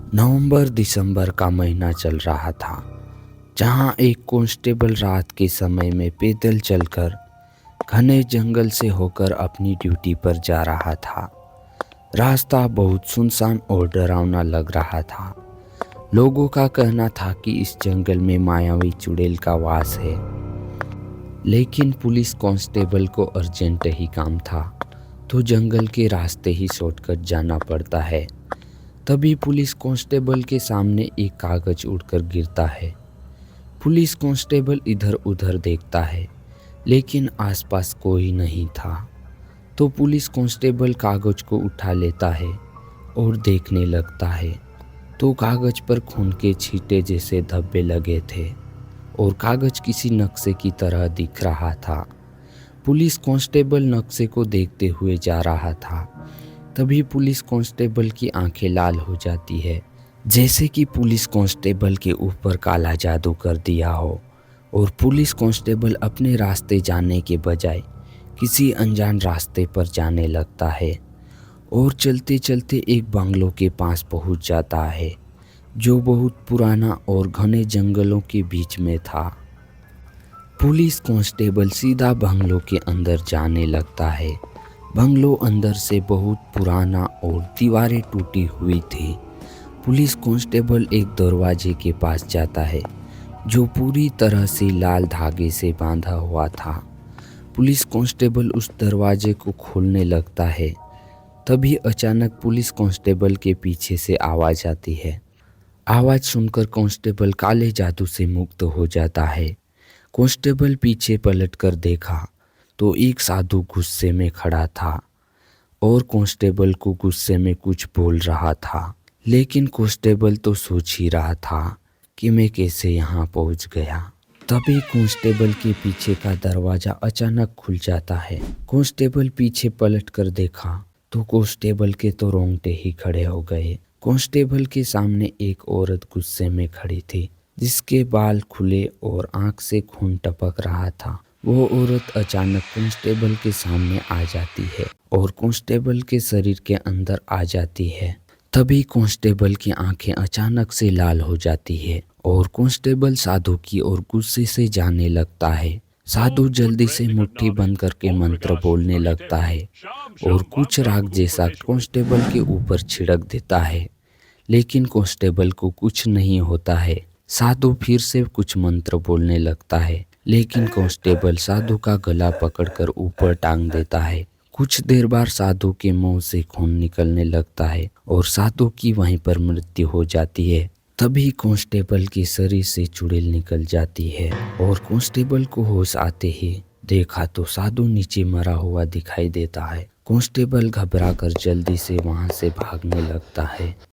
नवंबर दिसंबर का महीना चल रहा था, जहां एक कांस्टेबल रात के समय में पैदल चलकर घने जंगल से होकर अपनी ड्यूटी पर जा रहा था। रास्ता बहुत सुनसान और डरावना लग रहा था। लोगों का कहना था कि इस जंगल में मायावी चुड़ैल का वास है, लेकिन पुलिस कांस्टेबल को अर्जेंट ही काम था, तो जंगल के रास्ते ही शॉर्टकट जाना पड़ता है। तभी पुलिस कांस्टेबल के सामने एक कागज उड़कर गिरता है। पुलिस कांस्टेबल इधर उधर देखता है, लेकिन आसपास कोई नहीं था। तो पुलिस कांस्टेबल कागज को उठा लेता है और देखने लगता है, तो कागज पर खून के छींटे जैसे धब्बे लगे थे और कागज किसी नक्शे की तरह दिख रहा था। पुलिस कांस्टेबल नक्शे को देखते हुए जा रहा था। तभी पुलिस कांस्टेबल की आंखें लाल हो जाती है, जैसे कि पुलिस कांस्टेबल के ऊपर काला जादू कर दिया हो, और पुलिस कांस्टेबल अपने रास्ते जाने के बजाय किसी अनजान रास्ते पर जाने लगता है और चलते चलते एक बंगलों के पास पहुंच जाता है, जो बहुत पुराना और घने जंगलों के बीच में था। पुलिस कांस्टेबल सीधा बंगलों के अंदर जाने लगता है। बंगलो अंदर से बहुत पुराना और दीवारें टूटी हुई थी। पुलिस कांस्टेबल एक दरवाजे के पास जाता है, जो पूरी तरह से लाल धागे से बांधा हुआ था। पुलिस कांस्टेबल उस दरवाजे को खोलने लगता है। तभी अचानक पुलिस कांस्टेबल के पीछे से आवाज़ आती है। आवाज़ सुनकर कांस्टेबल काले जादू से मुक्त हो जाता है। कांस्टेबल पीछे पलटकर देखा तो एक साधु गुस्से में खड़ा था और कांस्टेबल को गुस्से में कुछ बोल रहा था। लेकिन कांस्टेबल तो सोच ही रहा था कि मैं कैसे यहाँ पहुँच गया। तभी कांस्टेबल के पीछे का दरवाज़ा अचानक खुल जाता है। कांस्टेबल पीछे पलटकर देखा तो कांस्टेबल के तो रोंगटे ही खड़े हो गए। कांस्टेबल के सामने एक औरत गुस्से में खड़ी थी, जिसके बाल खुले और आंख से खून टपक रहा था। वो औरत अचानक कांस्टेबल के सामने आ जाती है और कांस्टेबल के शरीर के अंदर आ जाती है। तभी कांस्टेबल की आंखें अचानक से लाल हो जाती है और कांस्टेबल साधु की ओर गुस्से से जाने लगता है। साधु जल्दी से मुट्ठी बंद करके मंत्र बोलने लगता है और कुछ राग जैसा कांस्टेबल के ऊपर छिड़क देता है, लेकिन कांस्टेबल को कुछ नहीं होता है। साधु फिर से कुछ मंत्र बोलने लगता है, लेकिन कांस्टेबल साधु का गला पकड़कर ऊपर टांग देता है। कुछ देर बाद साधु के मुंह से खून निकलने लगता है और साधु की वहीं पर मृत्यु हो जाती है। तभी कांस्टेबल के शरीर से चुड़ैल निकल जाती है और कांस्टेबल को होश आते ही देखा तो साधु नीचे मरा हुआ दिखाई देता है। कांस्टेबल घबराकर जल्दी से वहां से भागने लगता है।